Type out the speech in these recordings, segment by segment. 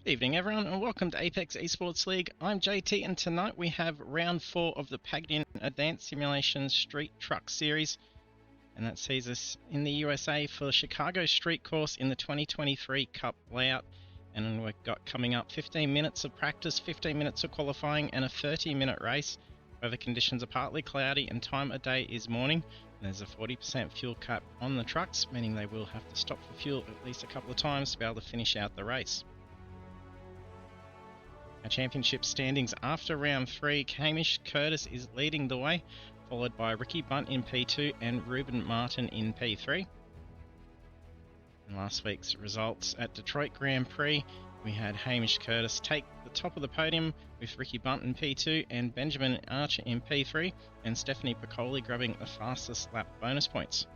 Evening everyone and welcome to Apex Esports League. I'm JT and tonight we have round 4 of the Pagnian Advanced Simulation Street Truck Series, and that sees us in the USA for the Chicago Street Course in the 2023 Cup layout. And we've got coming up 15 minutes of practice, 15 minutes of qualifying and a 30-minute race. Weather conditions are partly cloudy and time of day is morning. And there's a 40% fuel cap on the trucks, meaning they will have to stop for fuel at least a couple of times to be able to finish out the race. Our championship standings after round 3, Hamish Curtis is leading the way, followed by Ricky Bunt in P2 and Ruben Martin in P3. In last week's results at Detroit Grand Prix, we had Hamish Curtis take the top of the podium with Ricky Bunt in P2 and Benjamin Archer in P3, and Stephanie Piccoli grabbing the fastest lap bonus points.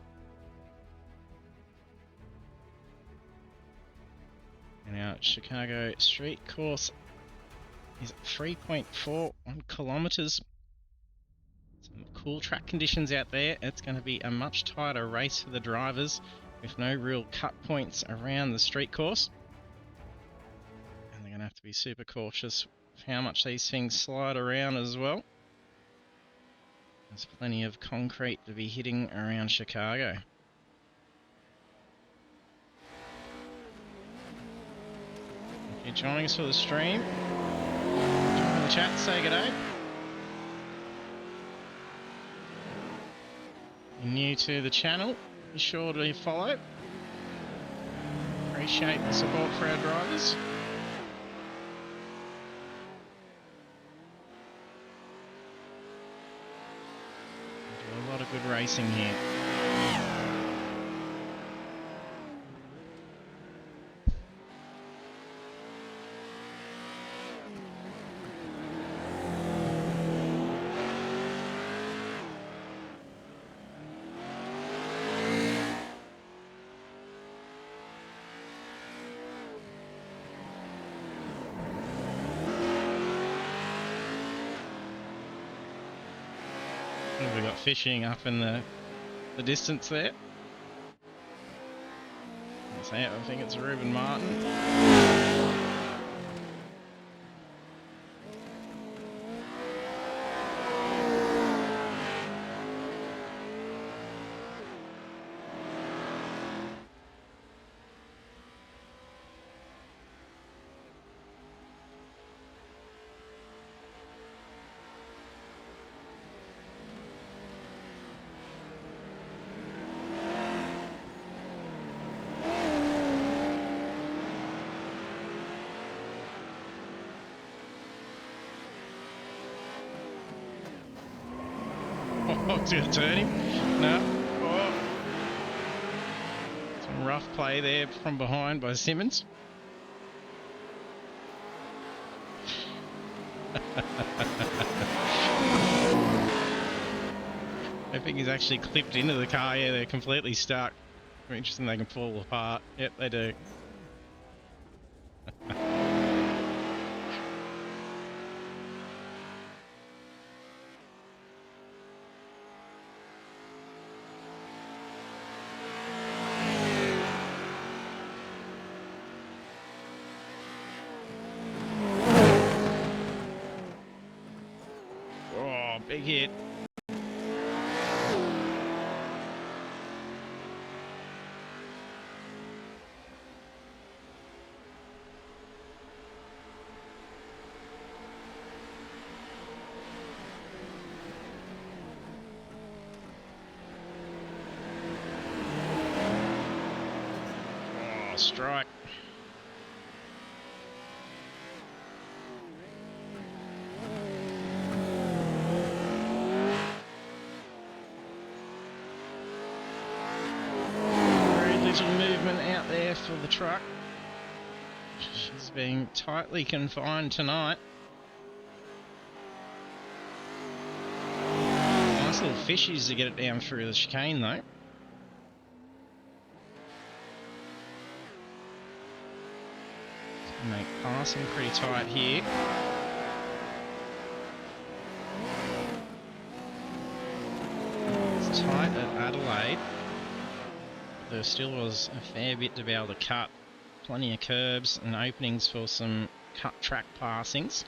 And our Chicago Street Course is 3.41 kilometers. Some cool track conditions out there. It's going to be a much tighter race for the drivers with no real cut points around the street course. And they're going to have to be super cautious of how much these things slide around as well. There's plenty of concrete to be hitting around Chicago. If you're joining us for the stream, join the chat, say good day. If you're new to the channel, be sure to follow. Appreciate the support for our drivers. Do a lot of good racing here. We've got fishing up in the distance there. I think it's Ruben Martin. Oh, it's going to turn him. No. Oh. Some rough play there from behind by Simmons. I think he's actually clipped into the car. Yeah, they're completely stuck. Interesting, they can fall apart. Yep, they do. Big hit. Oh, strike. Movement out there for the truck. She's being tightly confined tonight. Nice little fishies to get it down through the chicane though. Make passing pretty tight here. It's tight at Adelaide. There still was a fair bit to be able to cut plenty of curbs and openings for some cut track passings.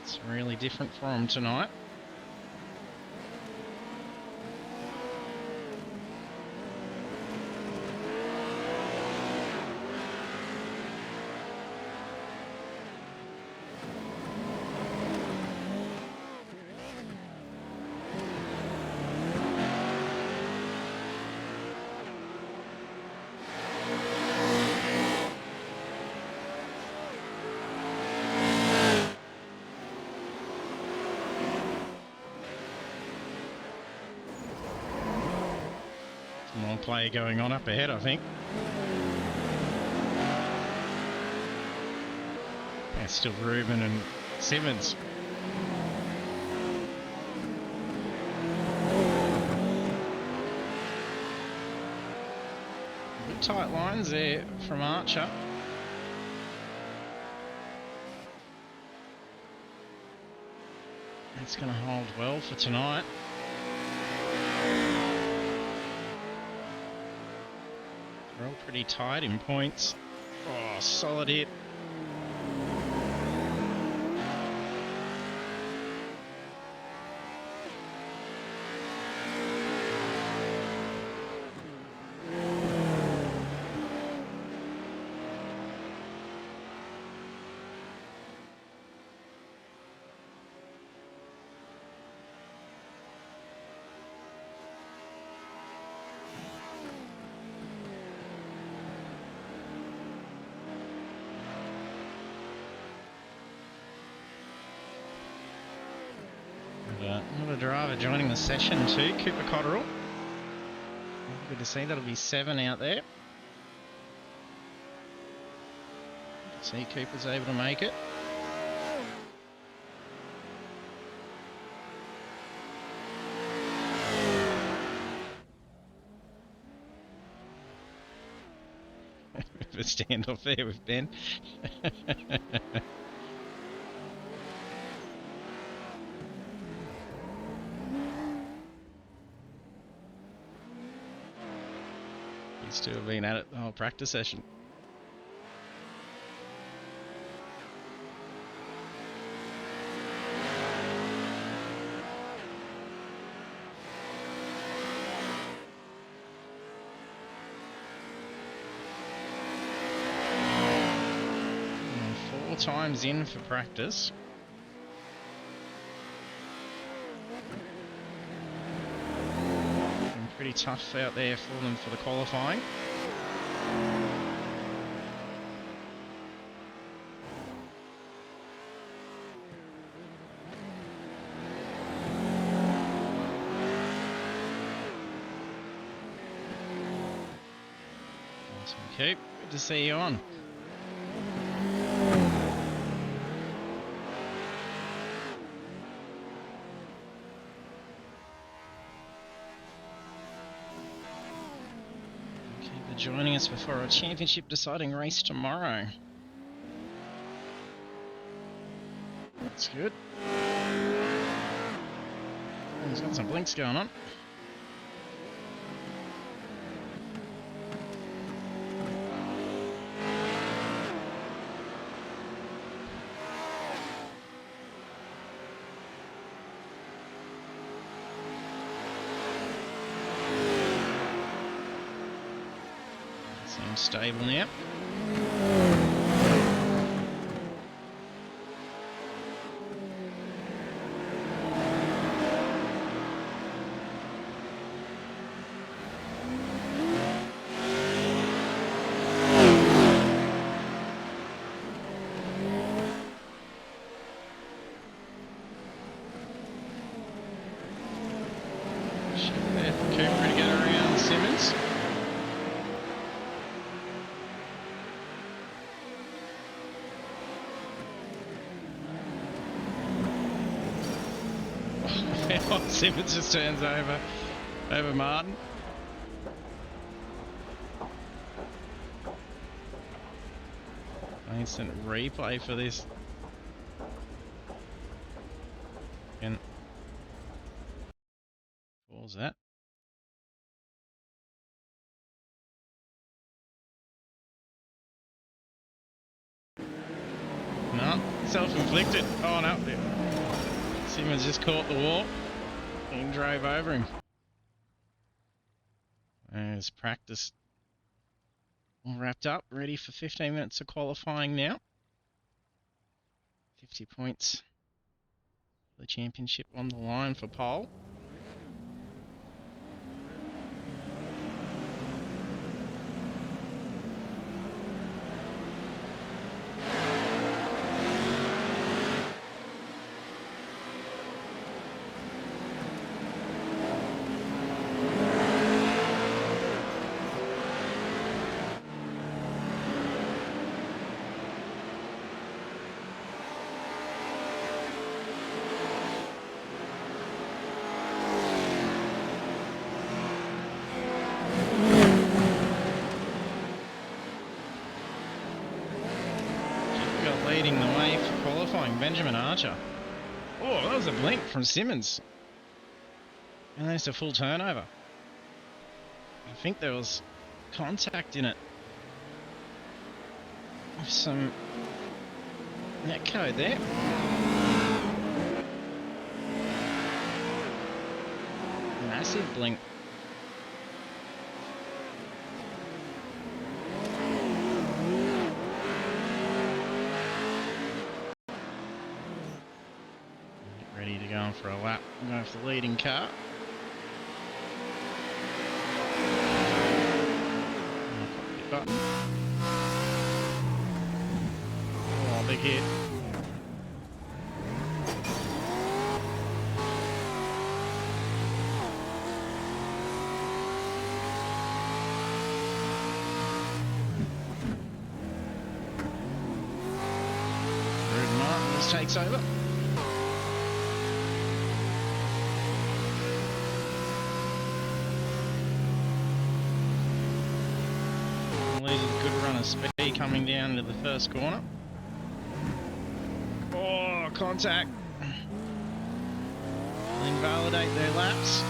It's really different for him tonight. More play going on up ahead, I think. It's still Rubin and Simmons. Good tight lines there from Archer. It's going to hold well for tonight. They're all pretty tight in points. Oh, solid hit. Another driver joining the session too, Cooper Cotterill. Good to see, that'll be 7 out there. See, Cooper's able to make it. Bit of a standoff there with Ben. These two have been at it the whole practice session. And 4 times in for practice. Pretty tough out there for them for the qualifying. Okay, good to see you on. Joining us before our championship deciding race tomorrow. That's good. He's got some blinks going on. Seems stable now. There for Cooper to get around Simmons. Simmons just turns over Martin. Instant replay for this. And pause that. No, self-inflicted. Oh no. Simmons just caught the wall and drove over him. There's practice all wrapped up, ready for 15 minutes of qualifying now. 50 points for the championship on the line for pole. Leading the way for qualifying, Benjamin Archer. Oh, that was a blink from Simmons. And there's a full turnover. I think there was contact in it. With some net code there. Massive blink. Ready to go on for a lap. I'm going for the leading car. Button. Oh, big hit. Ruben Martin takes over. Speed coming down to the first corner. Oh, contact. Will invalidate their laps.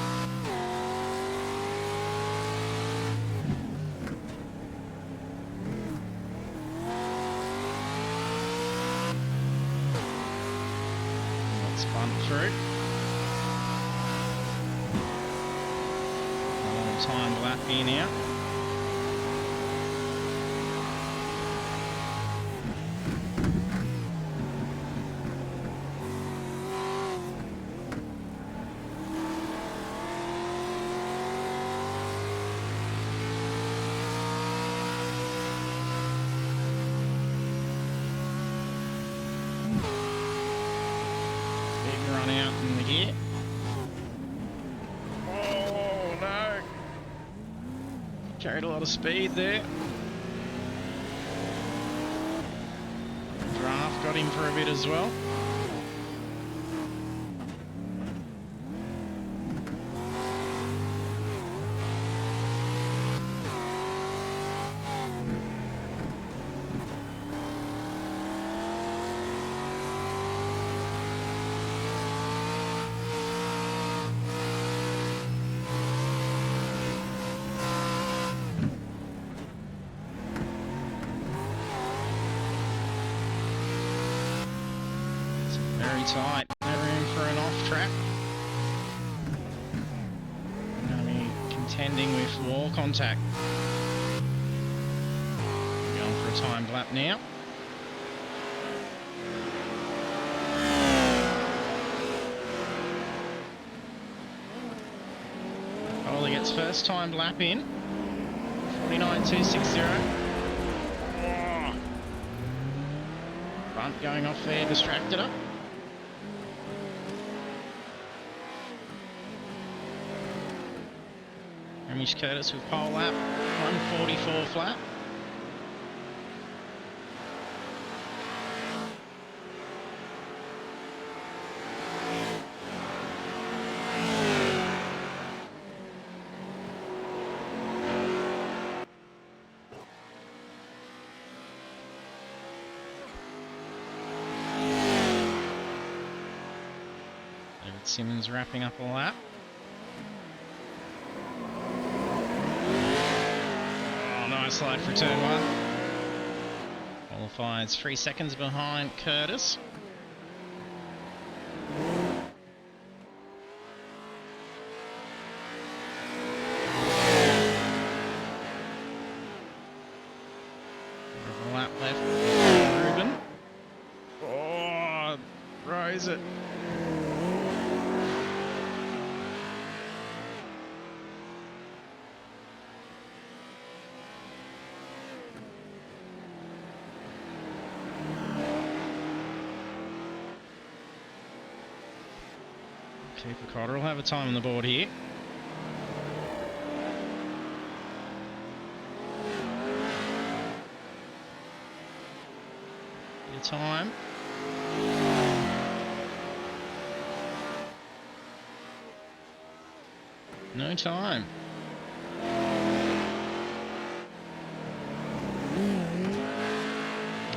That's spun through. A long time lap here now. Run out in the gear. Oh no! Carried a lot of speed there. Draft got him for a bit as well. Very tight, no room for an off track. Going to be contending with more contact. Going for a timed lap now. Bowler gets first timed lap in. 49.260. Oh. Front going off there, distracted her. Hamish Curtis with pole lap, 144 flat. David Simmons wrapping up a lap. Nice slide for turn one. Qualifies 3 seconds behind Curtis. A lap left. Ruben. Oh, throws it. Cooper Cotter will have a time on the board here. Bit of time. No time.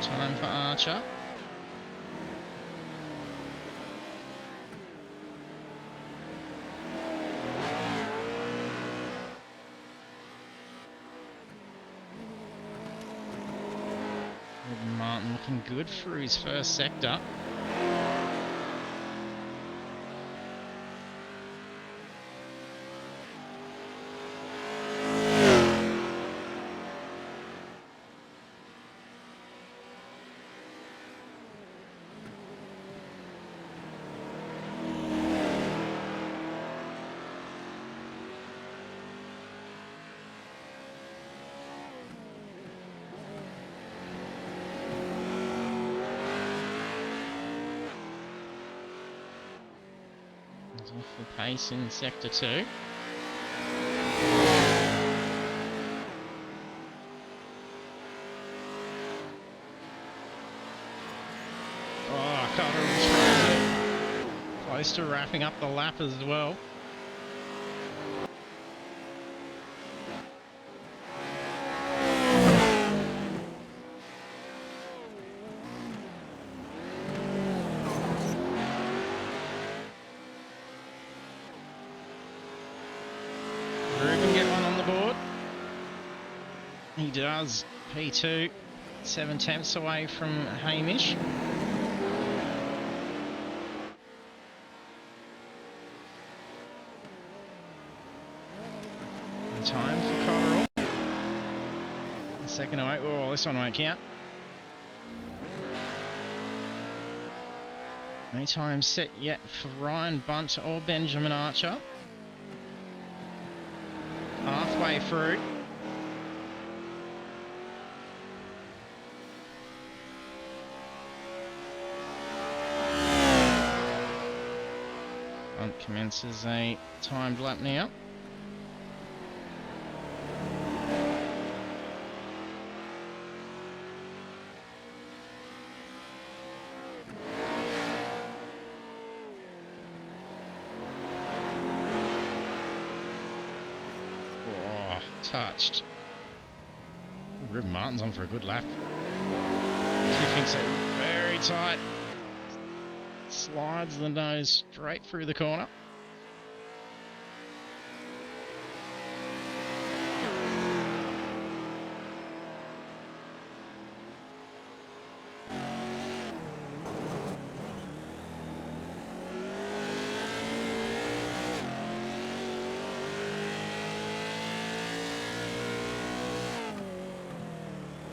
Time for Archer. Martin looking good for his first sector. Off the pace in sector 2. Oh, Cotter throws it. Close to wrapping up the lap as well. He does. P2, 7 tenths away from Hamish. Time for Cotterill. Second away. Oh, this one won't count. No time set yet for Ryan Bunt or Benjamin Archer. Halfway through. Bunt commences a timed lap now. Touched. Ruben Martin's on for a good lap. He thinks it very tight. Slides the nose straight through the corner.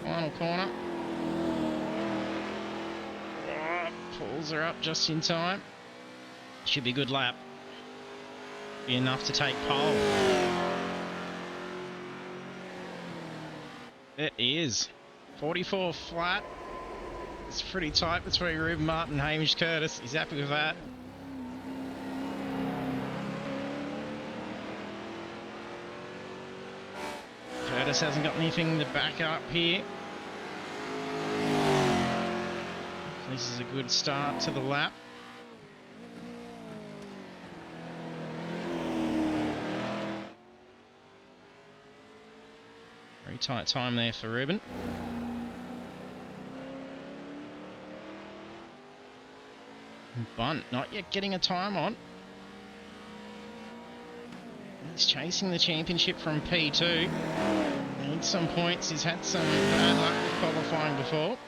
Final corner. Pulls her up just in time. Should be a good lap. Be enough to take pole. It is. 44 flat. It's pretty tight between Ruben Martin and Hamish Curtis. He's happy with that. Curtis hasn't got anything to back up here. This is a good start to the lap. Very tight time there for Ruben. Bunt not yet getting a time on. He's chasing the championship from P2. Needs some points. He's had some bad luck with qualifying before.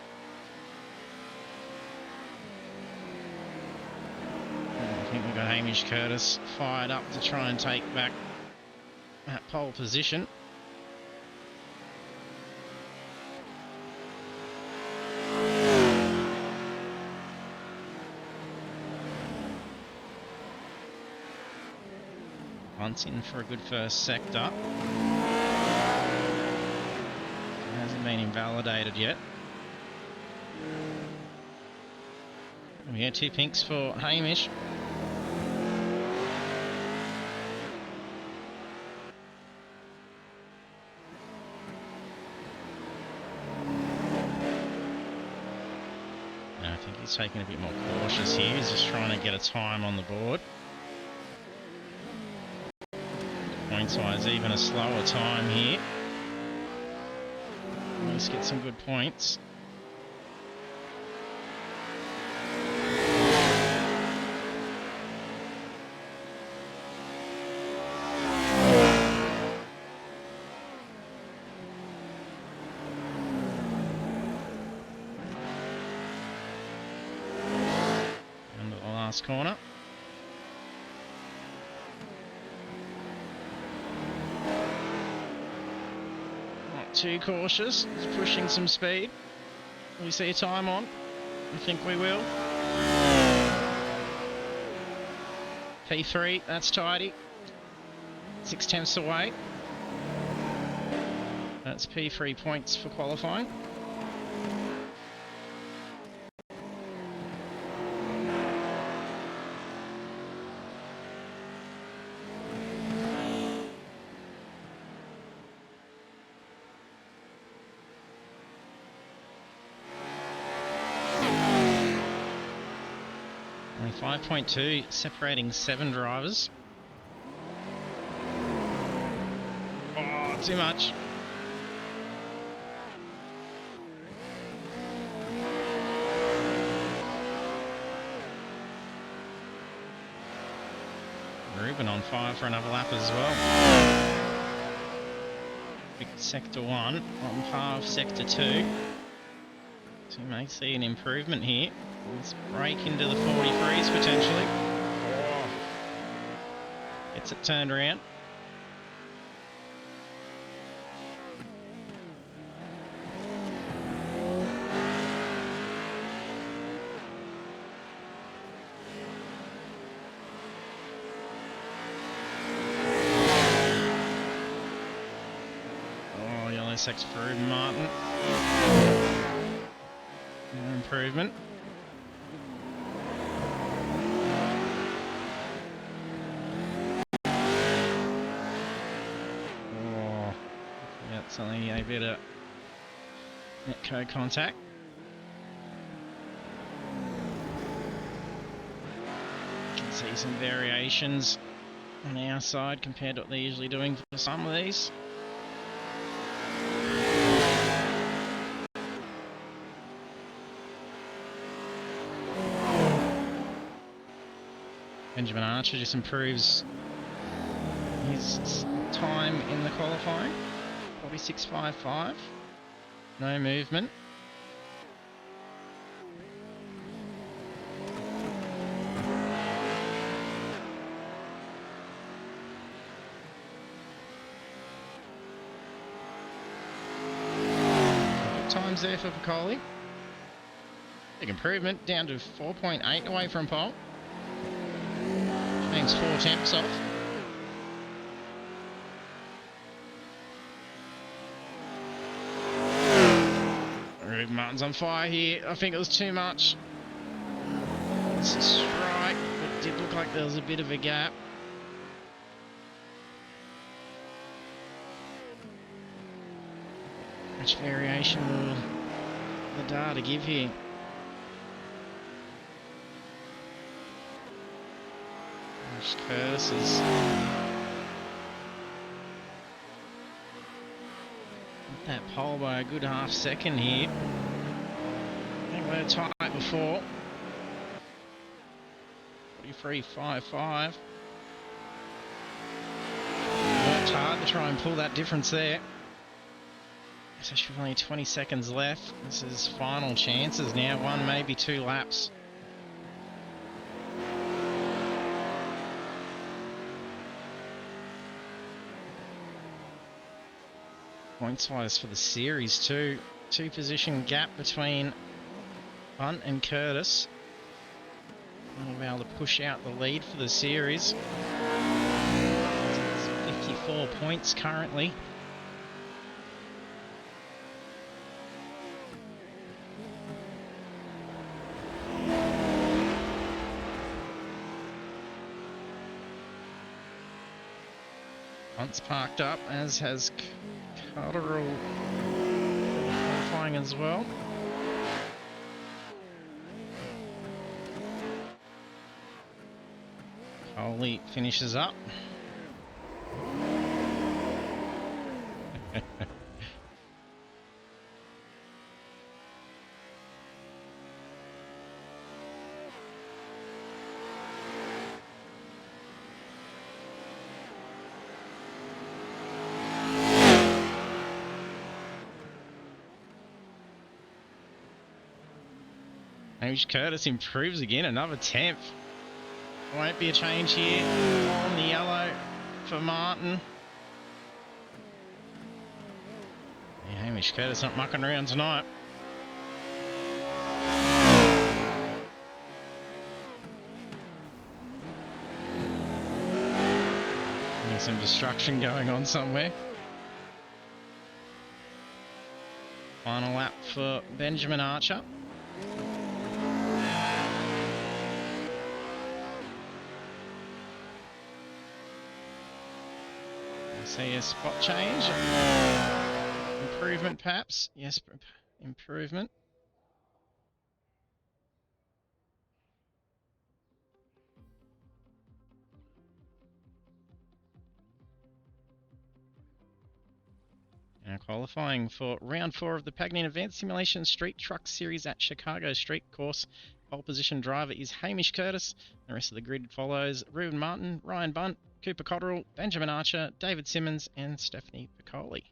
But Hamish Curtis fired up to try and take back that pole position. Once in for a good first sector. Hasn't been invalidated yet. We get 2 pinks for Hamish. And I think he's taking a bit more cautious here. He's just trying to get a time on the board. Points-wise, even a slower time here. Let's get some good points. Under the last corner. Too cautious, he's pushing some speed. Will we see a time on? I think we will. P3, that's tidy. 6/10 away. That's P3 points for qualifying. Only 5.2, separating 7 drivers. Oh, too much. Ruben on fire for another lap as well. Big sector 1 on par of sector 2. So you may see an improvement here. Let's break into the 43s potentially. Oh. Gets it turned around. Oh, yellow sector for Ruben Martin. No improvement. Something a bit of netcode contact. You can see some variations on our side compared to what they're usually doing for some of these. Benjamin Archer just improves his time in the qualifying. 46.55. No movement. Good times there for Piccoli. Big improvement, down to 4.8 away from pole. Means 4 tenths off. Ruben Martin's on fire here. I think it was too much. It's a strike, but it did look like there was a bit of a gap. Which variation will the data give here? Curtis is that pole by a good half second here. I think we were tight before. 43.55. Worked hard to try and pull that difference there. Especially with only 20 seconds left. This is final chances now. 1, maybe 2 laps. points-wise for the series too. 2-position gap between Bunt and Curtis. They'll be able to push out the lead for the series. It's 54 points currently. Bunt's parked up, as has Cotterill qualifying as well. Coley finishes up. Hamish Curtis improves again, another 10th. Won't be a change here on the yellow for Martin. Yeah, Hamish Curtis not mucking around tonight. There's some destruction going on somewhere. Final lap for Benjamin Archer. See a spot change. Improvement perhaps. Yes, improvement. Now qualifying for round 4 of the Pagnian Advanced Simulation Street Truck Series at Chicago Street Course. Pole position driver is Hamish Curtis. The rest of the grid follows Reuben Martin, Ryan Bunt, Cooper Cotterill, Benjamin Archer, David Simmons and Stephanie Piccoli.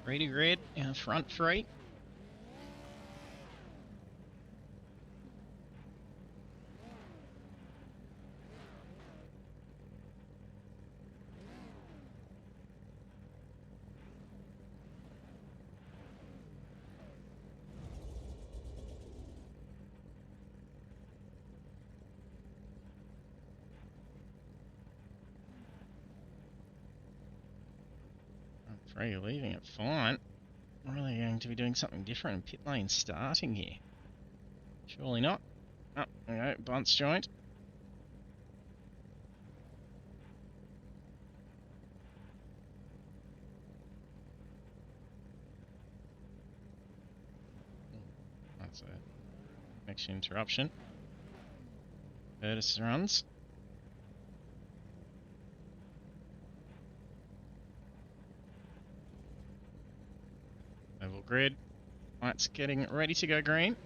Ready grid, our front 3. Free leaving it fine. Really going to be doing something different in pit lane starting here. Surely not. Oh, there we go, Bunt's joint. That's a connection interruption. Curtis runs. Oval grid. Lights getting ready to go green.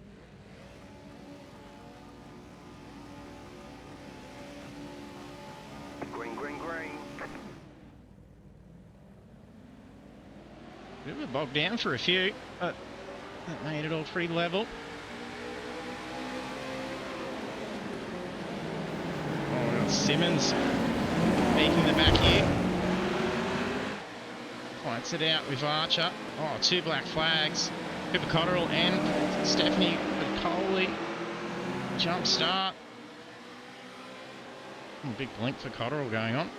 Green, green, green. Bit of a bog down for a few, but that made it all pretty level. Oh, we got Simmons making the back here. Fights it out with Archer. Oh, 2 black flags. Cooper Cotterill and Stephanie Piccoli. Jump start. Big blink for Cotterill going on.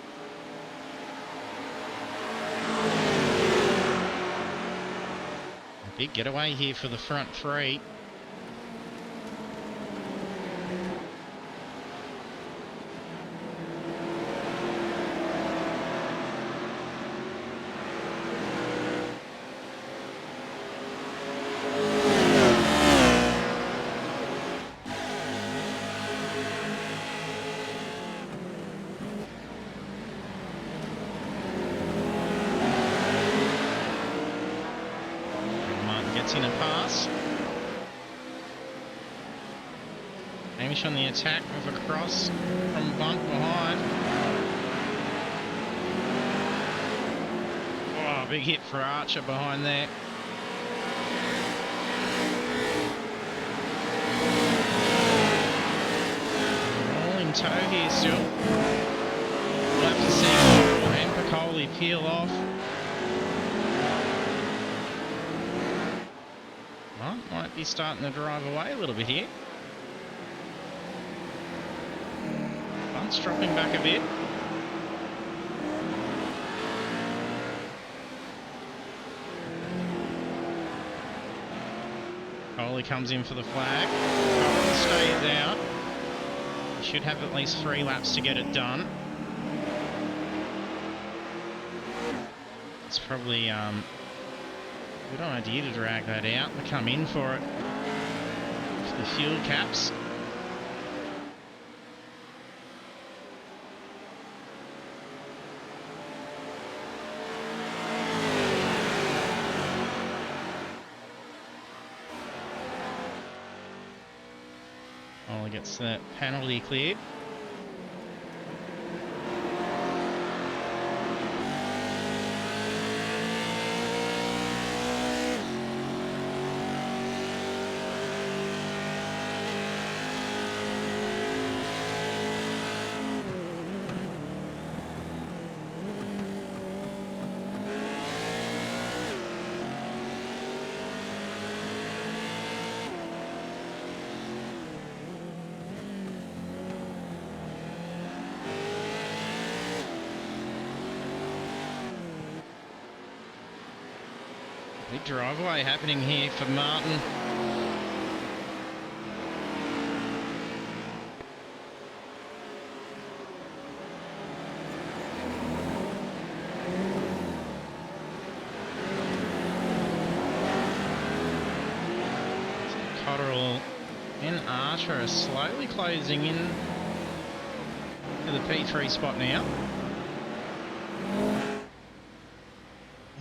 A big getaway here for the front 3. gets in a pass. Hamish on the attack with a cross from Bunt behind. Oh, big hit for Archer behind there. All in tow here still. We'll have to see and Piccoli peel off. Bunt might be starting to drive away a little bit here. Bunt's dropping back a bit. Coley comes in for the flag. Coley stays out. Should have at least 3 laps to get it done. It's probably a good idea to drag that out and come in for it. For the fuel caps. Coley gets the penalty cleared. Big driveway happening here for Martin. Cotterill and Archer are slowly closing in to the P3 spot now.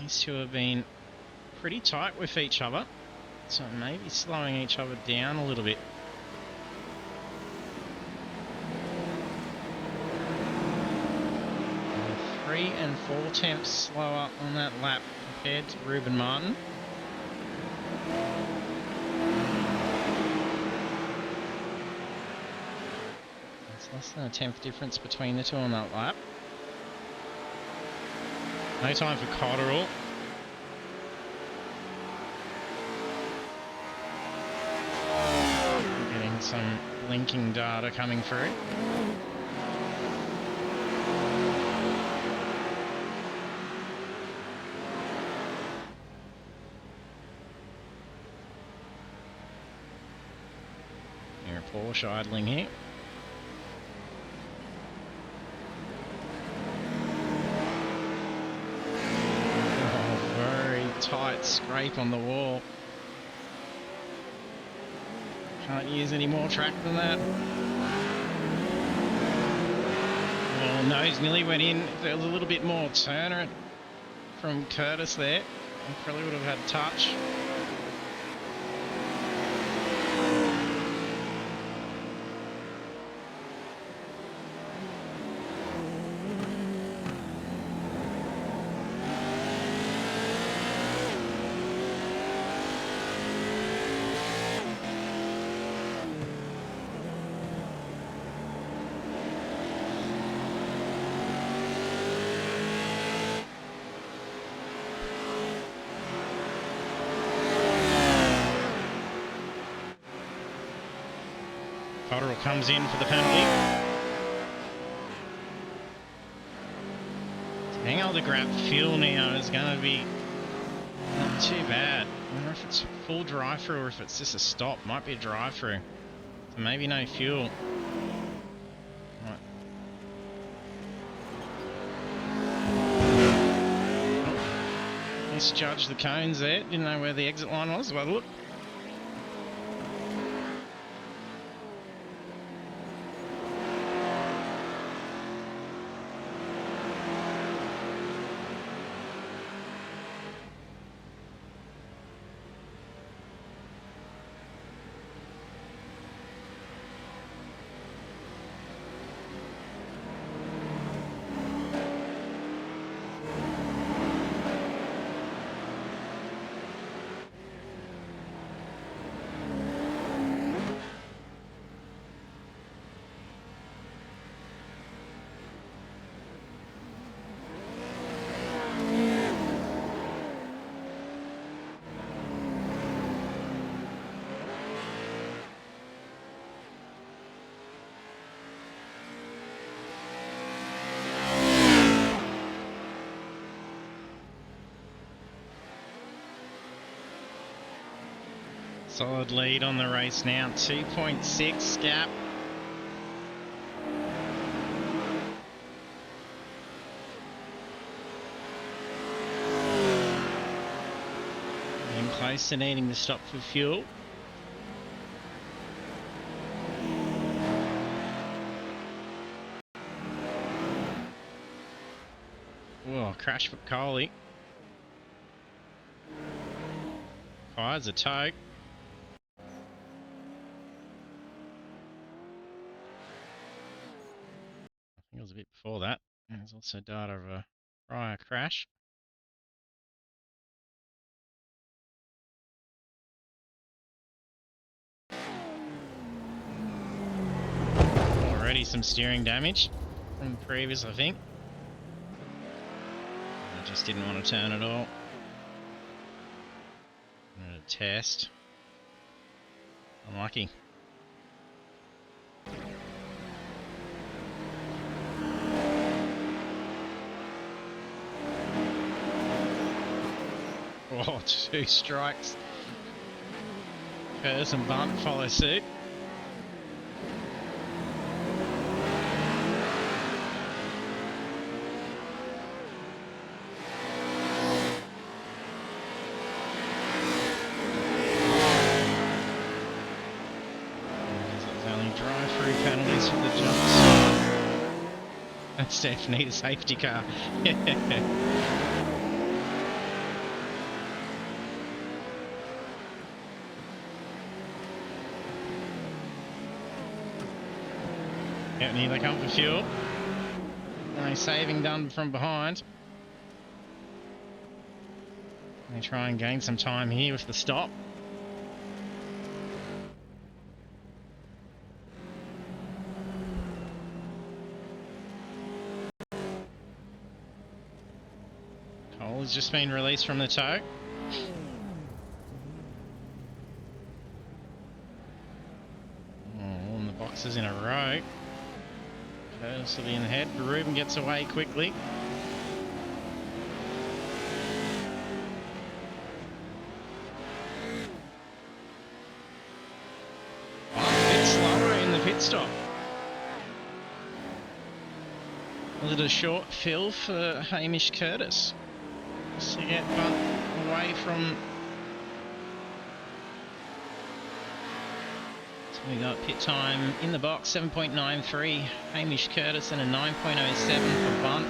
These two have been pretty tight with each other, so maybe slowing each other down a little bit. And 3 and 4 tenths slower on that lap compared to Ruben Martin. It's less than a tenth difference between the two on that lap. No time for Cotterill. Some linking data coming through. You're a Porsche idling here. Oh, very tight scrape on the wall. Can't use any more track than that. Well, nose nearly went in. If there was a little bit more turner from Curtis there, he probably would have had touch. Cotterill comes in for the penalty. Hang on, the grab fuel now is going to be not too bad. I wonder if it's full drive-through or if it's just a stop. Might be a drive-through. So maybe no fuel. Right. Oh, misjudged the cones there. Didn't know where the exit line was. Well, look. Solid lead on the race now, 2.6 gap. Getting close to needing to stop for fuel. Whoa, crash for Coley. Fires a tow. I think it was a bit before that. There's also data of a prior crash. Already some steering damage from the previous, I think. I just didn't want to turn at all. I'm going to test. Unlucky. Oh, 2 strikes. Curtis and Bunt follow suit. Drive-through penalties for the jumps. And Steph need a safety car. Out near they come for fuel. No saving done from behind. They try and gain some time here with the stop. Cole has just been released from the tow. All in the boxes in a row. Curtis will be in the head. Rubin gets away quickly. A bit slower in the pit stop. Was it a short fill for Hamish Curtis? Just to get Bunt away from... So we got pit time in the box, 7.93 Hamish Curtis and a 9.07 for Bunt.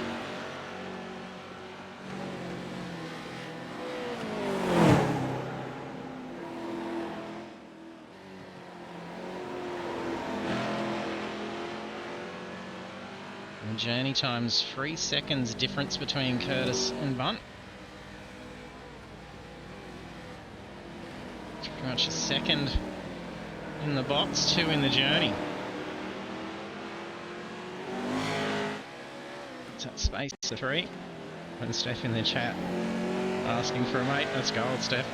And journey time's 3 seconds difference between Curtis and Bunt. It's pretty much a second in the box, 2 in the journey. It's that space to 3. And Steph in the chat asking for a mate. That's gold, Steph.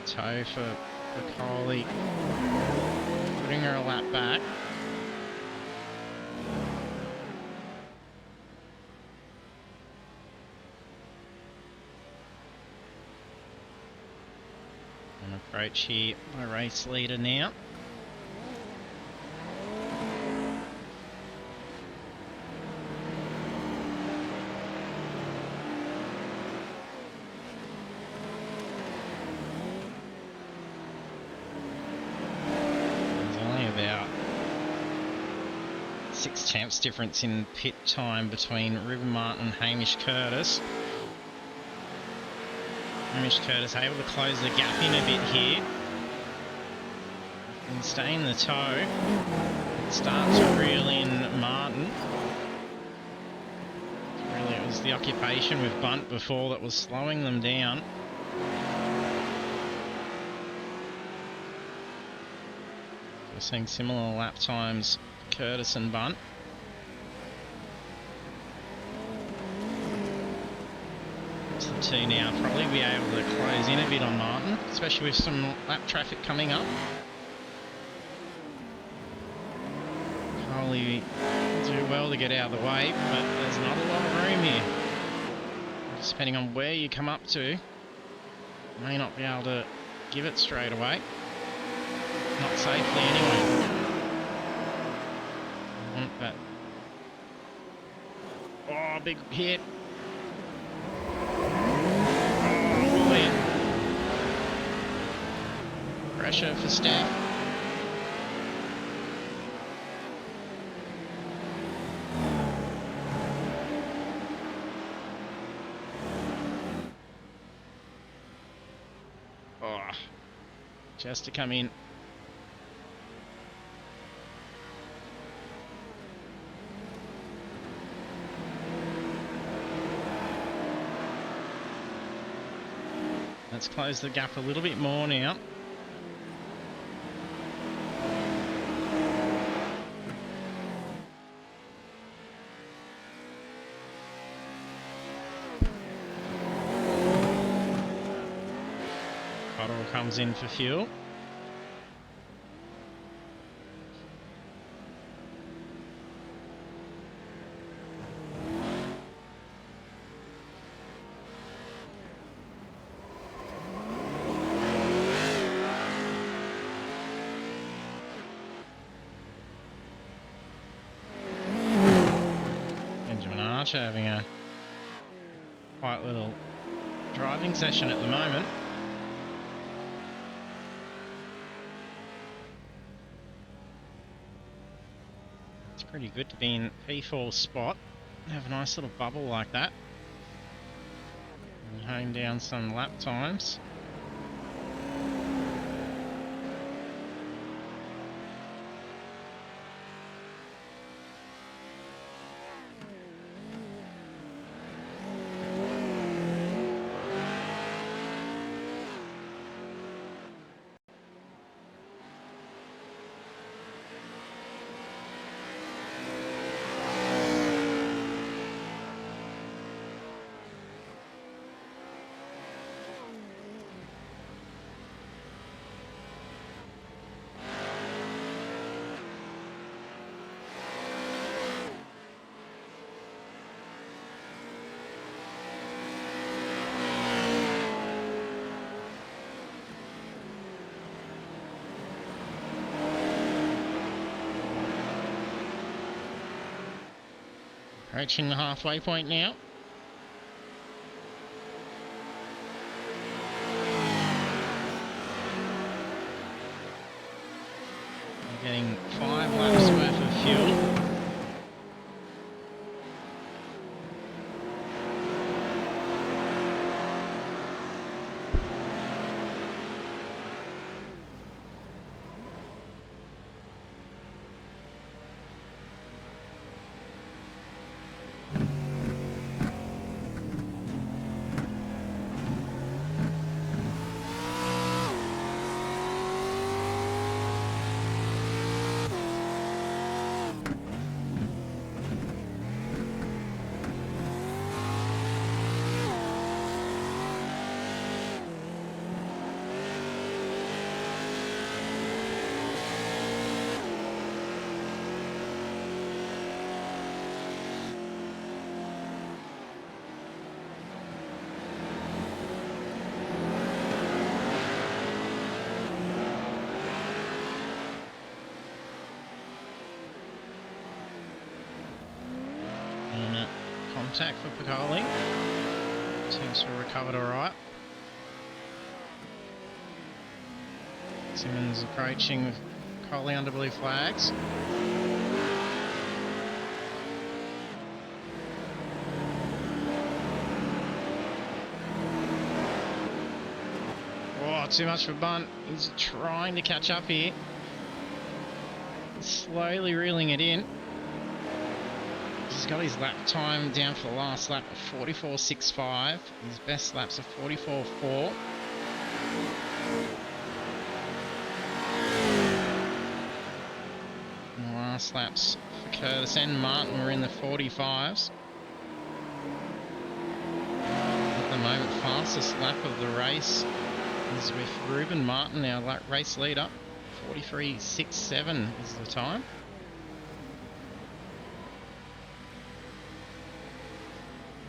Tow for Coley, putting her a lap back. An approach here by race leader now. Temps difference in pit time between Ruben Martin and Hamish Curtis. Hamish Curtis able to close the gap in a bit here and stay in the tow. Start to reel in Martin. Really, it was the occupation with Bunt before that was slowing them down. We're seeing similar lap times, Curtis and Bunt. amongst the two now. Probably be able to close in a bit on Martin, especially with some lap traffic coming up. Coley do well to get out of the way, but there's not a lot of room here. Just depending on where you come up to, may not be able to give it straight away. Not safely anyway. But oh, big hit. Oh, brilliant. Pressure for Steph. Oh, just to come in. Let's close the gap a little bit more now. Cottle comes in for fuel. Having a quite little driving session at the moment. It's pretty good to be in P4 spot, have a nice little bubble like that, and hone down some lap times. Approaching the halfway point now. We're getting 5 laps worth of fuel. Contact for Pagnian. Seems to have recovered alright. Simmons approaching with Coley under blue flags. Oh, too much for Bunt. He's trying to catch up here. Slowly reeling it in. He's got his lap time down for the last lap of 44.65. His best laps are 44.4. And the last laps for Curtis and Martin were in the 45s. At the moment, fastest lap of the race is with Ruben Martin, our race leader. 43.67 is the time.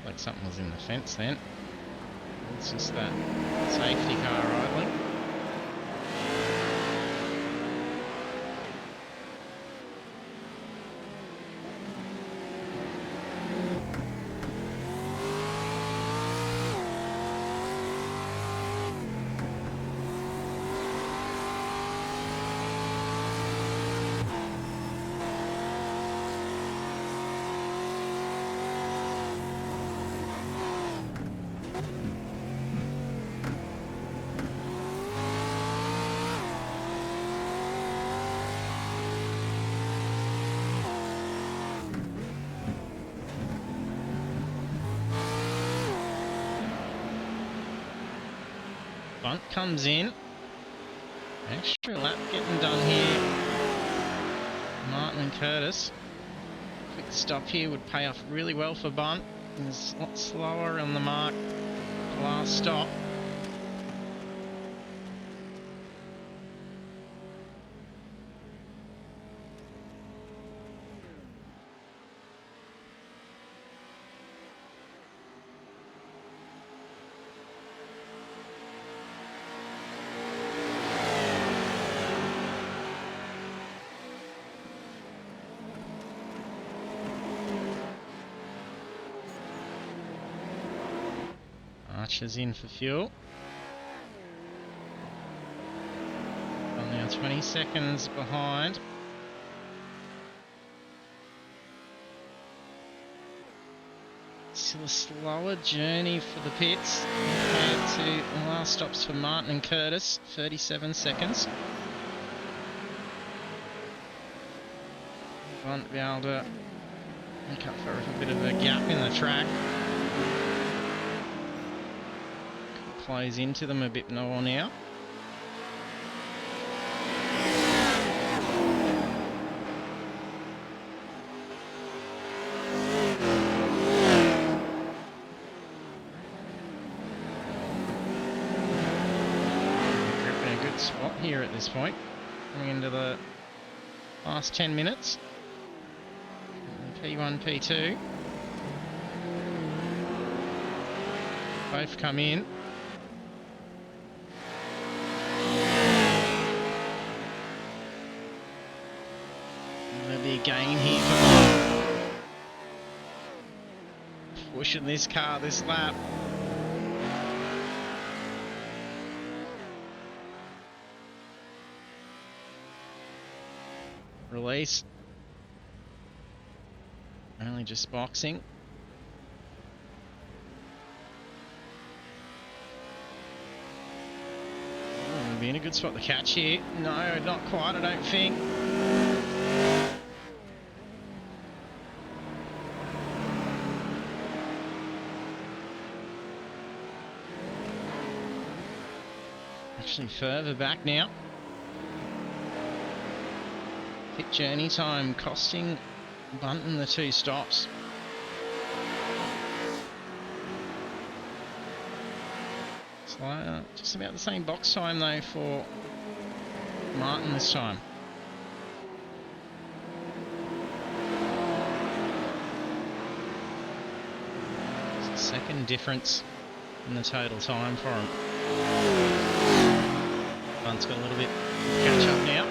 Like something was in the fence then. It's just that safety car idling. Bunt comes in. Extra lap getting done here. Martin and Curtis. Quick stop here would pay off really well for Bunt. He's a lot slower on the mark. Last stop. Archer's in for fuel. Well, now 20 seconds behind. Still a slower journey for the pits compared to the last stops for Martin and Curtis. 37 seconds. Won't be able to make up for a bit of a gap in the track. Close into them a bit more now. Gripping a good spot here at this point. Coming into the last 10 minutes. P1, P2. Both come in. Gain here for pushing this car this lap. Release. Only just boxing. Oh, be in a good spot to catch here. No, not quite, I don't think. Actually further back now. Pit journey time costing Bunton the 2 stops. So just about the same box time though for Martin this time. It's a second difference in the total time for him. Bunt's got a little bit catch up now.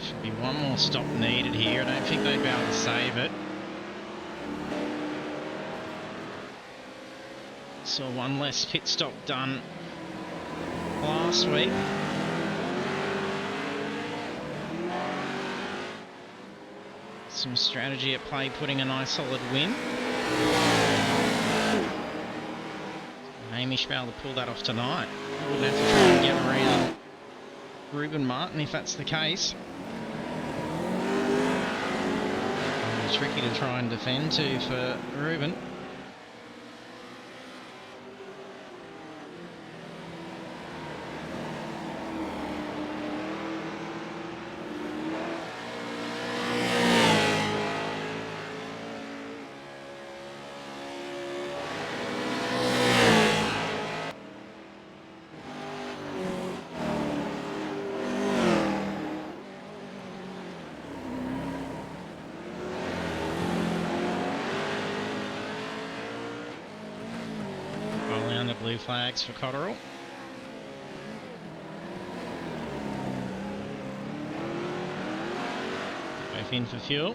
Should be one more stop needed here. I don't think they'd be able to save it. Saw one less pit stop done last week. Some strategy at play, putting a nice solid win. Hamish be able to pull that off tonight. Wouldn't have to try and get around Ruben Martin if that's the case. Tricky to try and defend to for Ruben. blue flags for Cotterell. Both in for fuel.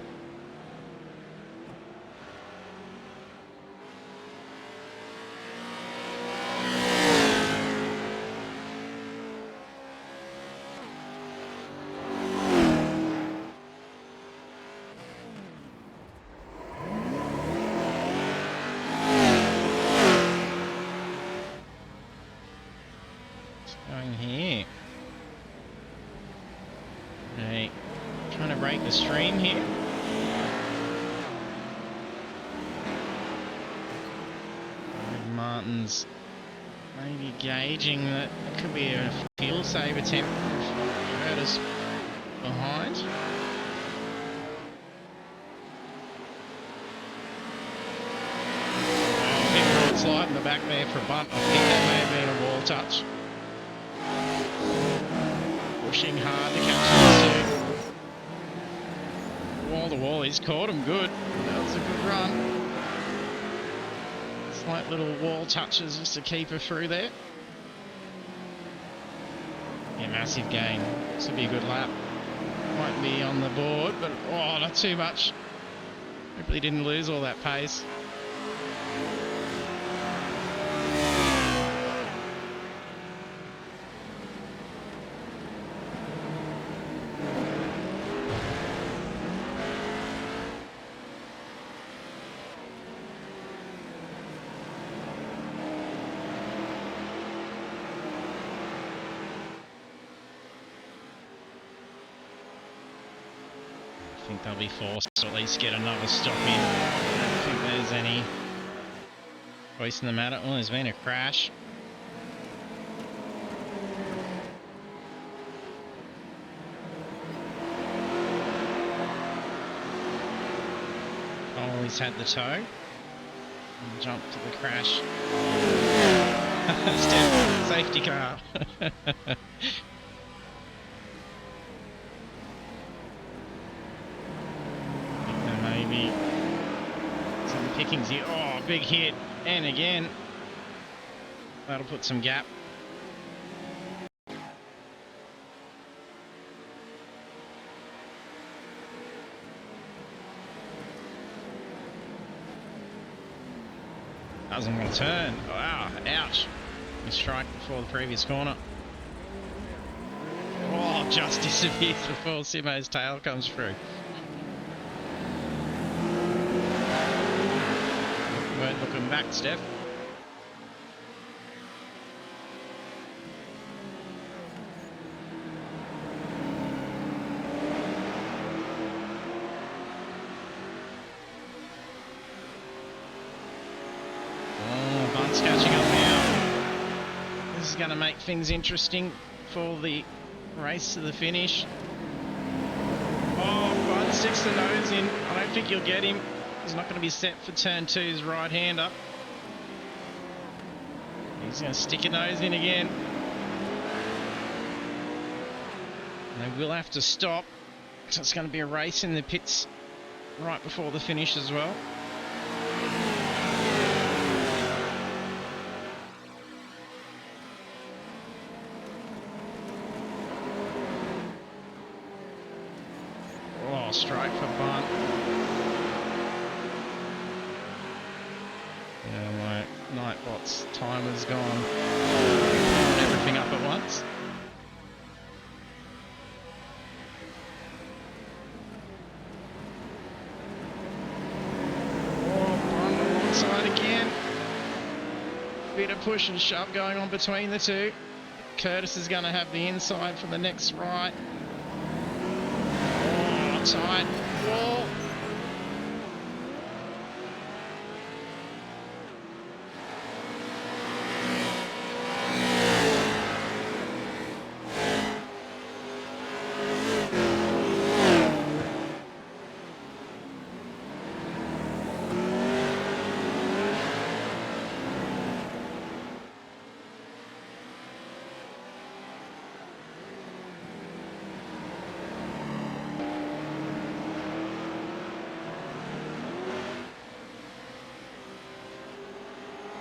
Going here. Hey, trying to break the stream here. Martin's maybe gauging that it could be a fuel save attempt. Curtis behind. Oh, big broad slide in the back there for Bunt. I think that may have been a wall touch. Pushing hard to catch those two. Wall to wall, he's caught him good. That was a good run. Slight little wall touches just to keep her through there. Yeah, massive gain. This will be a good lap. Might be on the board, but oh, not too much. Hopefully didn't lose all that pace. I think they'll be forced to at least get another stop in. I don't think there's any choice in the matter. Oh, there's been a crash. Oh, he's had the tow. And jump to the crash. Step, safety car. Maybe some pickings here. Oh, big hit. And again, that'll put some gap. Doesn't want to turn. Wow, ouch. A strike before the previous corner. Oh, just disappears before Simo's tail comes through. Weren't looking back, Steph. Oh, Bunt's catching up now. This is going to make things interesting for the race to the finish. Oh, Bunt sticks the nose in. I don't think you'll get him. He's not going to be set for turn 2's right-hander. He's going to stick a nose in again. And they will have to stop. So it's going to be a race in the pits right before the finish as well. Oh, strike for Bunt. Yeah, my Nightbot's timer's gone. Everything up at once. Oh, on the wrong side again. Bit of push and shove going on between the two. Curtis is going to have the inside for the next right. Oh, tight wall.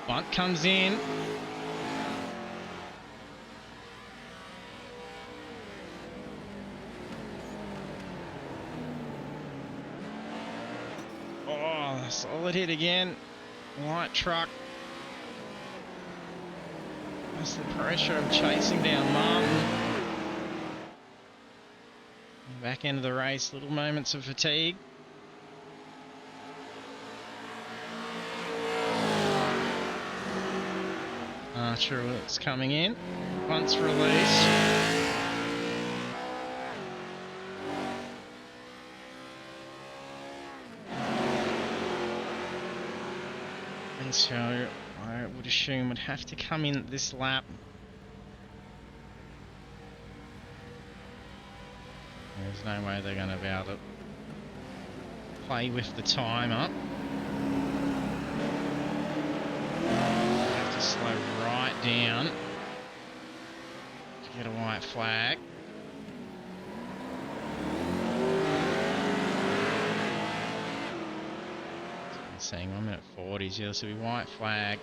Bunt comes in. Oh, solid hit again. Light truck. That's the pressure of chasing down Martin. Back end of the race, little moments of fatigue. Archer is coming in. Once released. And so I would assume would have to come in this lap. There's no way they're going to be able to play with the timer. Have to slow right down to get a white flag. So I'm saying 1 minute 40, so this will be white flag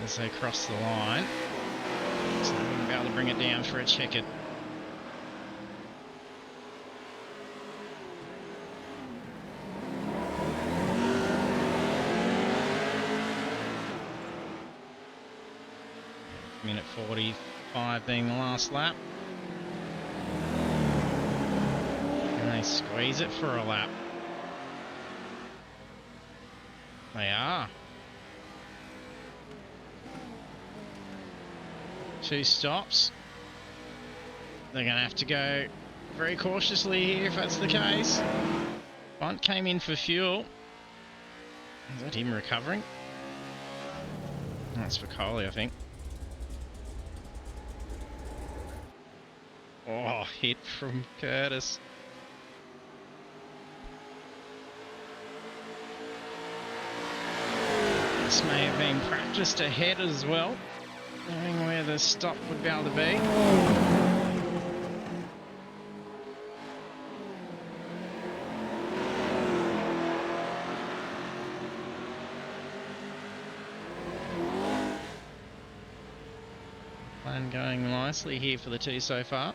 as they cross the line. So they wouldn't be able to bring it down for a checkered. Minute 45 being the last lap. And they squeeze it for a lap. They are. 2 stops. They're going to have to go very cautiously here if that's the case. Bunt came in for fuel. Is that him recovering? That's for Coley, I think. Oh, hit from Curtis. This may have been practiced ahead as well, knowing where the stop would be able to be. Plan going nicely here for the 2 so far.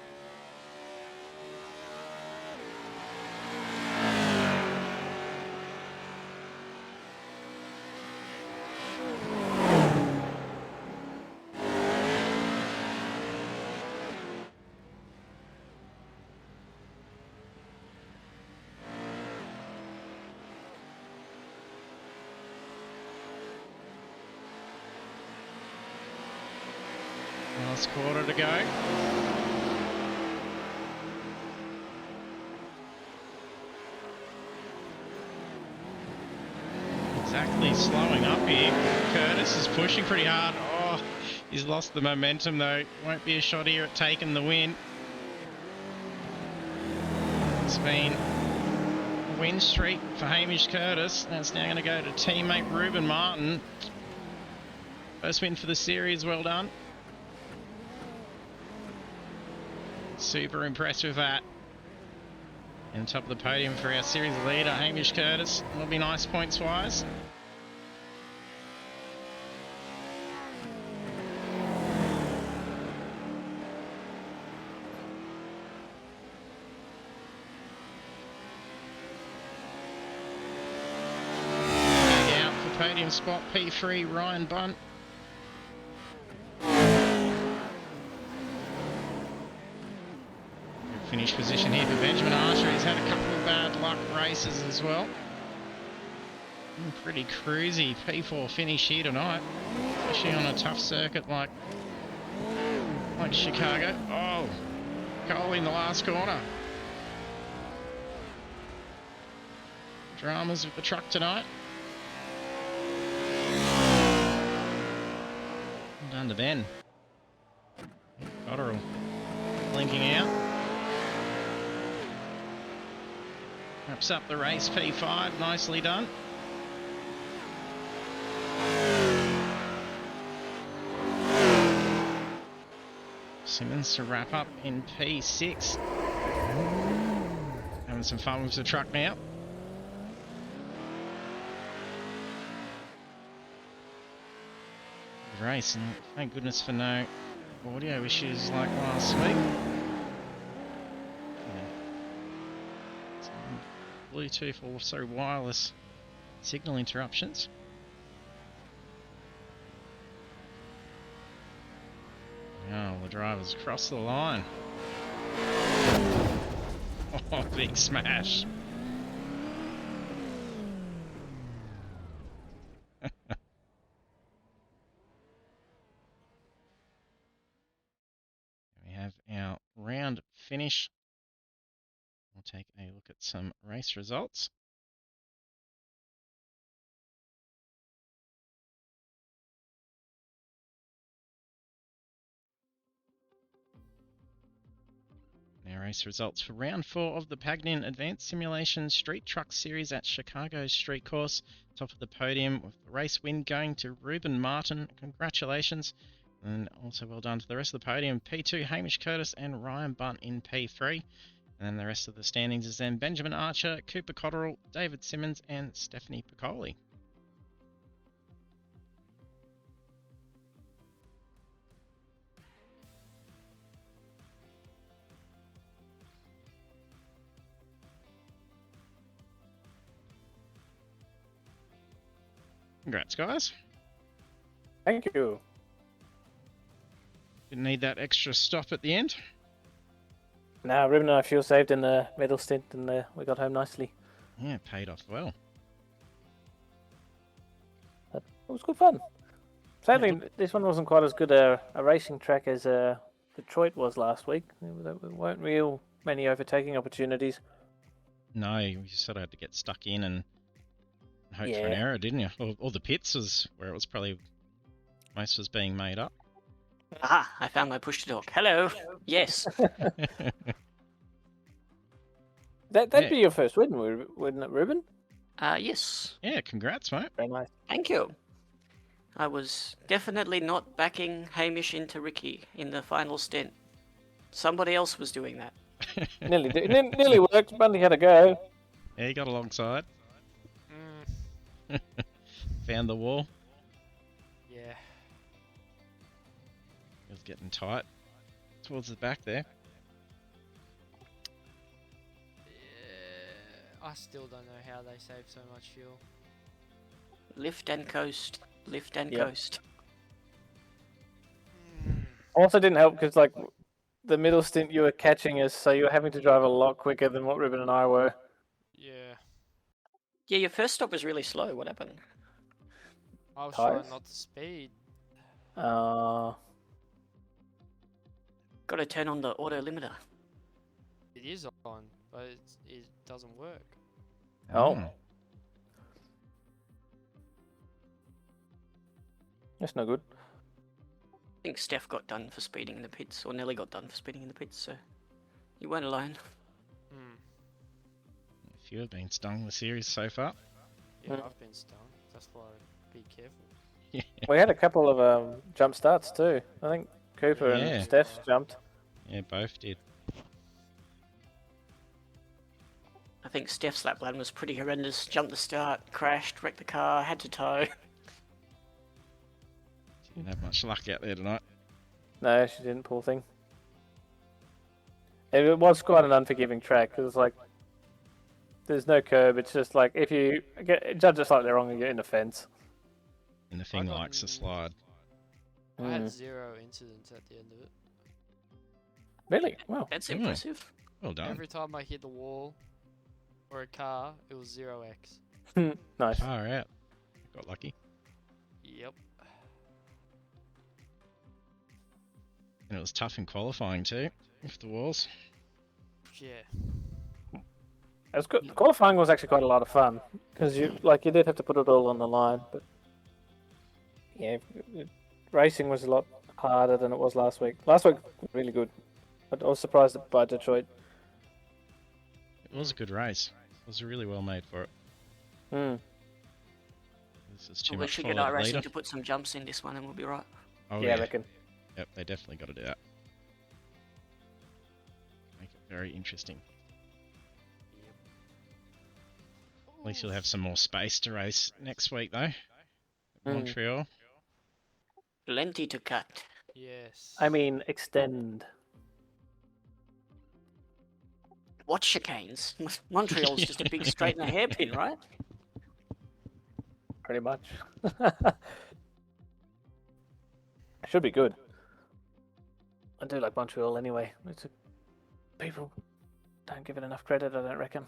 Last quarter to go. Exactly slowing up here. Curtis is pushing pretty hard. Oh, he's lost the momentum though. Won't be a shot here at taking the win. It's been a win streak for Hamish Curtis. That's now going to go to teammate Ruben Martin. First win for the series, well done. Super impressed with that. And top of the podium for our series leader, Hamish Curtis. That'll be nice points-wise. Out for podium spot, P3, Ryan Bunt. Finish position here for Benjamin Archer. He's had a couple of bad luck races as well. Pretty cruisy P4 finish here tonight, especially on a tough circuit like Chicago. Oh, Cole in the last corner. Dramas with the truck tonight. Well done to Ben. Cotterill blinking out. Wraps up the race, P5, nicely done. Simmons to wrap up in P6. Having some fun with the truck now. Good race, and thank goodness for no audio issues like last week. Bluetooth or so wireless signal interruptions. Oh, the driver's across the line. Oh, big smash. We have our round finish. We'll take a look at some race results. Now race results for round 4 of the Pagnian Advanced Simulation Street Truck Series at Chicago's Street Course. Top of the podium with the race win going to Ruben Martin. Congratulations. And also well done to the rest of the podium. P2 Hamish Curtis and Ryan Bunt in P3. And then the rest of the standings is then Benjamin Archer, Cooper Cotterill, David Simmons and Stephanie Piccoli. Congrats, guys. Thank you. Didn't need that extra stop at the end. Now, Ruben and I fuel saved in the middle stint and we got home nicely. Yeah, paid off well. It was good fun. Sadly, this one wasn't quite as good a racing track as Detroit was last week. There weren't real many overtaking opportunities. No, you sort of had to get stuck in and hope for an error, didn't you? Or the pits was where it was probably most was being made up. Aha, I found my push to talk. Hello. Yes. That'd be your first win, wouldn't it, Ruben? Yes. Yeah, congrats, mate. Very nice. Thank you. I was definitely not backing Hamish into Ricky in the final stint. Somebody else was doing that. Nearly worked. Bundy had a go. Yeah, he got alongside. Found the wall. Yeah. It was getting tight towards the back there. Yeah. I still don't know how they save so much fuel. Lift and coast. Lift and coast. Also didn't help because like the middle stint you were catching us, so you were having to drive a lot quicker than what Ruben and I were. Yeah. Yeah, your first stop was really slow. What happened? I was Tires? trying not to speed. Got to turn on the auto limiter. It is on, but it doesn't work. Oh. That's no good. I think Steph got done for speeding in the pits, or Nelly got done for speeding in the pits, so you weren't alone. A few have been stung the series so far. Yeah, I've been stung. That's why be careful. Yeah. We had a couple of jump starts too. I think Cooper and Steph jumped. Yeah, both did. I think Steph's lap plan was pretty horrendous. Jumped the start, crashed, wrecked the car, had to tow. Didn't have much luck out there tonight. No, she didn't, poor thing. It was quite an unforgiving track because it's like there's no curb. It's just like if you judge it slightly wrong, you get in the fence. And the thing likes to slide. I had 0 incidents at the end of it. Really? Wow. That's impressive. Well done. Every time I hit the wall or a car, it was 0x. Nice. Far out. Got lucky. Yep. And it was tough in qualifying too, with the walls. Yeah. It was good. Qualifying was actually quite a lot of fun because you did have to put it all on the line, but yeah, racing was a lot harder than it was last week. Last week really good. I was surprised by Detroit. It was a good race. It was really well made for it. This is too We much should for get the iRacing leader. to put some jumps in this one and we'll be right. Oh Yeah, I reckon. Yep, they definitely got to do that. Make it very interesting. At least you'll have some more space to race next week, though. At Montreal. Plenty to cut. Yes. I mean, extend. What chicanes? Montreal's just a big straight and a hairpin, right? Pretty much. Should be good. I do like Montreal anyway. People don't give it enough credit, I don't reckon.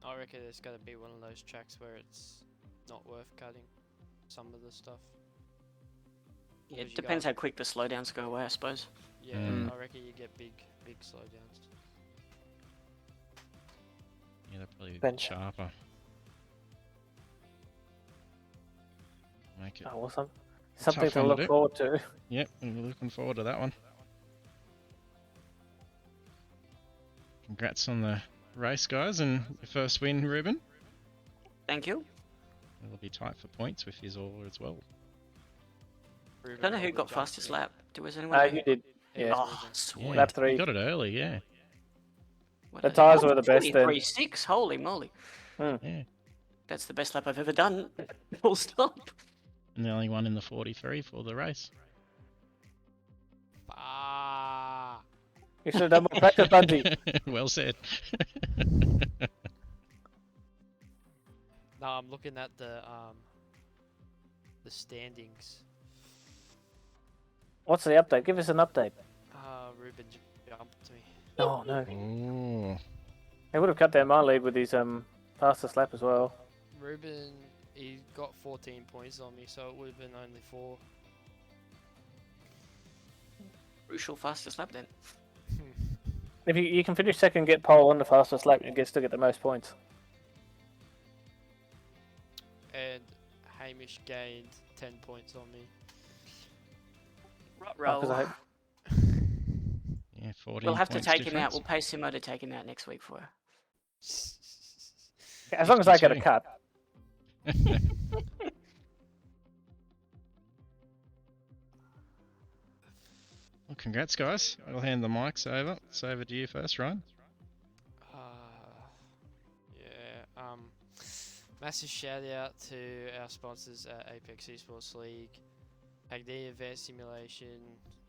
I reckon there's got to be one of those tracks where it's not worth cutting some of the stuff. Yeah, Because it you depends got- how quick the slowdowns go away, I suppose. Yeah, Mm. I reckon you get big slowdowns. Yeah, they're probably a bit Bench. sharper. Make it. Oh, awesome. a Something tough to one look do. forward to. Yep, I'm looking forward to that one. Congrats on the race, guys, and your first win, Ruben. Thank you. It'll be tight for points with his all as well. I don't know who Ruben got jumped fastest in. lap. Was anyone? know? You did. It Yeah. was Oh, Ruben. sweet. Yeah, Lap you 3. got it early, yeah. What The a- tyres were the best then. 23.6. Holy moly. Yeah. That's the best lap I've ever done. Full stop. And the only one in the 43 for the race. Ah, You should have done more practice, Bunty. Well said. no, I'm looking at the standings. What's the update? Give us an update. Ruben jumped me. Oh, no. Oh, He would have cut down my lead with his fastest lap as well. Ruben, he got 14 points on me, so it would have been only 4. Crucial fastest lap then. If you can finish second, get pole on the fastest lap, you can still get the most points. And Hamish gained 10 points on me. Right, Oh, 'cause I- yeah, 14 We'll have to points take him out. difference. We'll pay Simo to take him out next week for you. As long as I get a 52. cut. Well, congrats, guys. I'll hand the mics over. It's over to you first, Ryan. Yeah, massive shout out to our sponsors at Apex Esports League, Pagnian Advanced Simulation,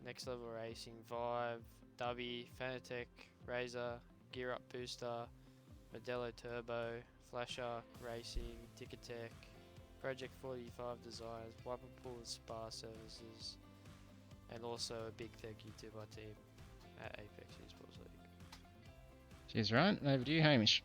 Next Level Racing, Vive, Dubby, Fanatec, Razer, Gear Up Booster, Modelo Turbo, Flasher Racing, Ticketek, Project 45 Designs, Weapon Pool Spa Services, and also a big thank you to my team at Apex Esports League. Cheers, Ryan. Over to you, Hamish.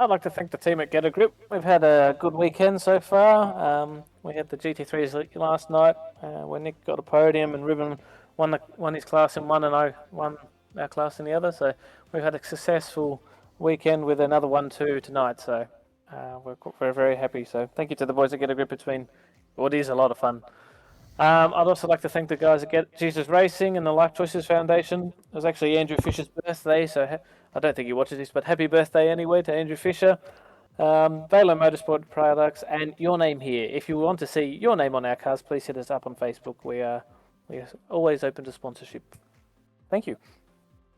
I'd like to thank the team at Get a Grip. We've had a good weekend so far. We had the GT3s last night where Nick got a podium and Ruben won his class in one and I won our class in the other. So we've had a successful weekend with another 1-2 tonight. So we're very happy. So thank you to the boys at Get a Grip. It's been what is a lot of fun. I'd also like to thank the guys at Get Jesus Racing and the Life Choices Foundation. It was actually Andrew Fisher's birthday, so I don't think he watches this, but happy birthday anyway to Andrew Fisher. Velo Motorsport Products and Your Name Here. If you want to see your name on our cars, please hit us up on Facebook. We are always open to sponsorship. Thank you.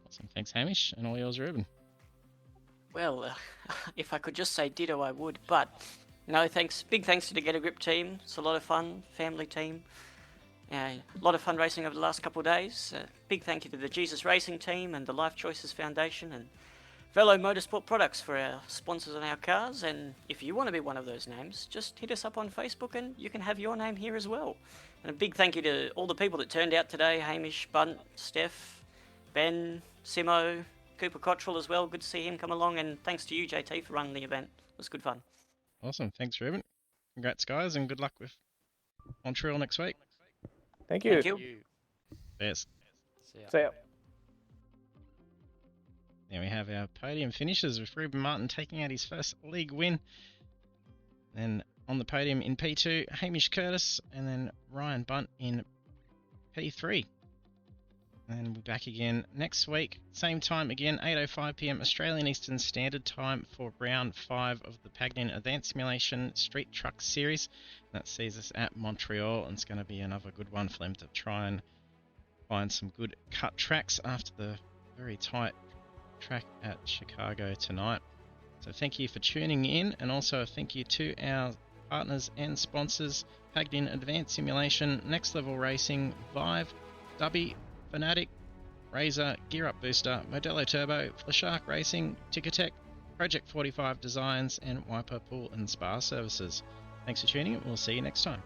Awesome. Thanks, Hamish. And all yours, Ruben. Well, if I could just say ditto, I would. But no, thanks. Big thanks to the Get a Grip team. It's a lot of fun. Family team. A lot of fun racing over the last couple of days. Big thank you to the Jesus Racing team and the Life Choices Foundation and Velo Motorsport Products for our sponsors on our cars. And if you want to be one of those names, just hit us up on Facebook and you can have your name here as well. And a big thank you to all the people that turned out today. Hamish, Bunt, Steph, Ben, Simo, Cooper Cottrell as well. Good to see him come along. And thanks to you, JT, for running the event. It was good fun. Awesome. Thanks, Ruben. Congrats, guys, and good luck with Montreal next week. Thank you. Thank you. Yes. See ya. See ya. There we have our podium finishes with Ruben Martin taking out his first league win. Then on the podium in P2, Hamish Curtis, and then Ryan Bunt in P3. And we'll be back again next week, same time again, 8:05 PM Australian Eastern Standard Time for round 5 of the Pagnian Advanced Simulation Street Truck Series. That sees us at Montreal, and it's going to be another good one for them to try and find some good cut tracks after the very tight track at Chicago tonight. So thank you for tuning in, and also thank you to our partners and sponsors, Pagnian Advanced Simulation, Next Level Racing, Vive, Dubby, Fanatec, Razer, Gear Up Booster, Modelo Turbo, Shark Racing, Tickertech, Project 45 Designs, and Wiper Pool and Spa Services. Thanks for tuning in. We'll see you next time.